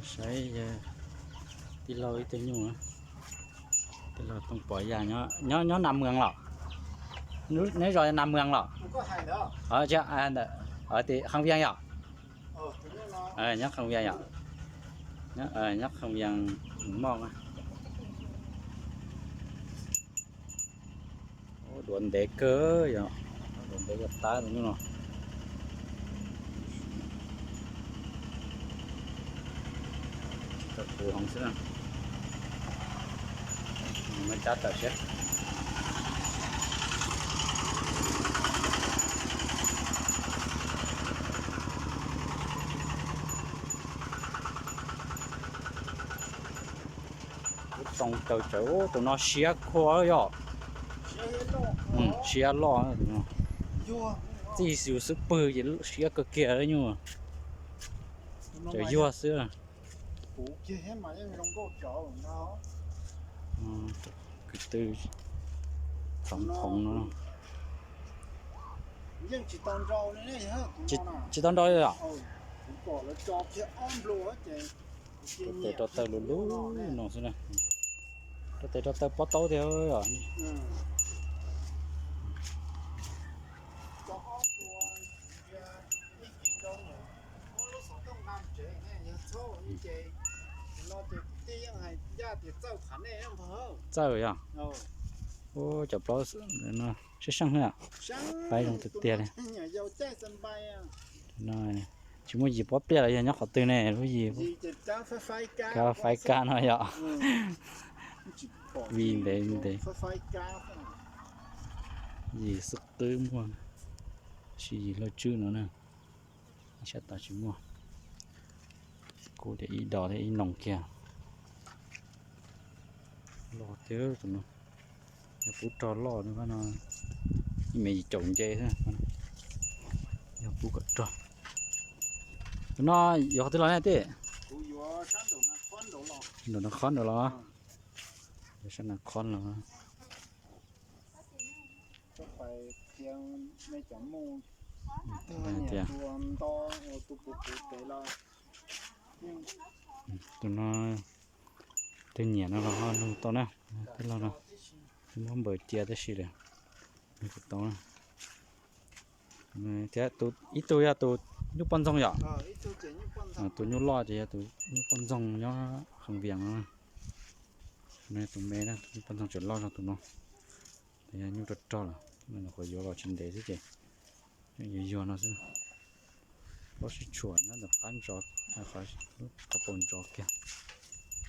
Sấy tí lâu ít tiếng nhung á, tí lâu không bỏ ra nhó 50 lọ, nếu rồi 50 lọ, ở chứ anh ở thì không viên nhở, nhắc không viên nhở, nhắc không viên mong á, đuổi để cớ vậy, đuổi để gặt tá đúng không? Tập phù không xưa, mới chát tập chết. Trong tàu chỗ tụi nó xé khó rồi, xé lo, chỉ sử sức bự gì xé cực kia đấy nhưng mà trời vua xưa, cái từ phòng nó, chỉ tao đôi rồi à? Tôi cho tao lú nó xí này, tôi cho tao bắt tao theo rồi. Chơi rồi à? Ô chụp đó nó sẽ sang nữa, bay trong thực tiễn này. Này, chúng mình dịp bóp bia là nhóc họ từ này cái gì? Cá phải cá nó vậy. Vì để gì sức tươi mua, chỉ lo chữ nữa nè, sẽ tạo chữ mua. Cô để ý đỏ để ý nòng kia, lo thiếu tụi nó, phút trò lo nữa nó, mày trồng chơi thôi, giờ phút cất trò, nó giờ tới này thế, nó khón rồi lo, để xem là khón rồi. Tụi nó tên nhẹ nó hơn to nè, thế là nó không bởi chia tới gì đấy, nó to nè, thế tụi ít tụi à tụi nhúc bắn rong nhở, tụi nhúc lo thì tụi nhúc bắn rong nhá hàng viếng nó, này tụi mẹ nè nhúc bắn rong chuyển lo cho tụi nó, thì nhúc rất to là mình phải vô vào chân để chứ chị, vô nó sẽ có sự chuẩn nó được ăn giọt, phải tập bồn giọt kìa,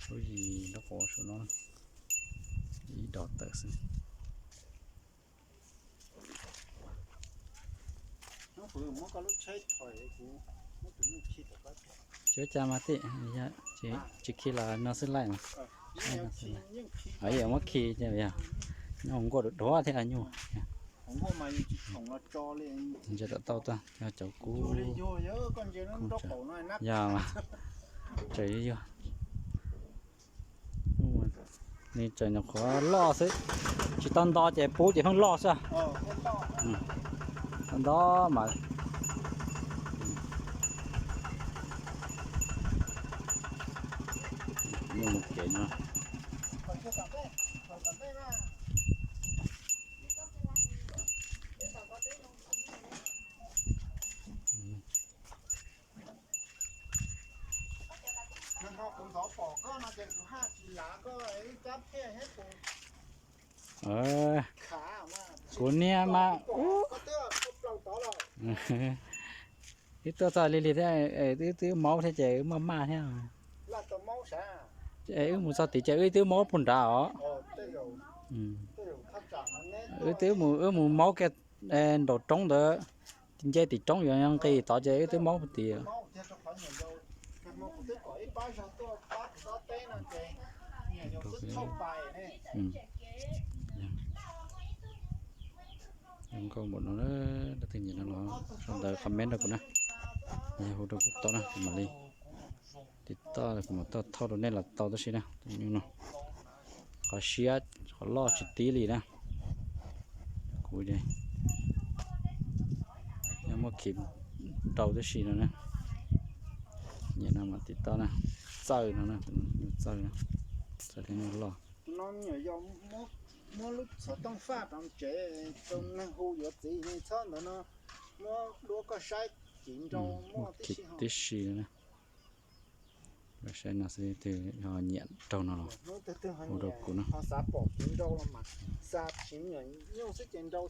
cái gì nó có số nó ý đọt tự sinh. Chứ cha mà tị, chỉ khi là nó sẽ lại mà, ở giờ mất khi chứ bây giờ, nó không có được đó thế là nhiều. Giờ đã tao ta, giờ cháu cú, giờ mà, trời ơi, nên trời nó khó lo xí, chỉ tao đó chạy bố chỉ không lo sao, tao đó mà, nhiều một kiện nữa. Của nia mà cái tôi lì thế thứ máu thế chạy mà thế chạy một sao thì chạy thứ máu phun ra ó thứ một máu cái đồ trống đó chính chế thì trống rồi nhưng cái tỏ chạy thứ máu thì em có một nó đã tin nhìn nó xong đời comment được nữa này hồi đầu to nè mà đi thì to là một to thâu được nên là to đó xí nè nhưng nó có xía có lo chút tí gì nè cùi đây nhưng mà kịp đầu đó xí nữa nè nhìn nào mà tí to nè chơi nữa chơi nữa chơi thế nó lo nó nhiều dòng mua lúc sợต้องฟาดต้องเจ๊จนนั่งหูอยู่จีนี่ชอบnó mua lúa có sai chín trâu mua tí xí tí xí nữa rồi sẽ nó sẽ từ họ nhện trâu nó nó từ từ họ đồ của nó họ xả bỏ chín trâu mà xả chín người nhiều sẽ chín trâu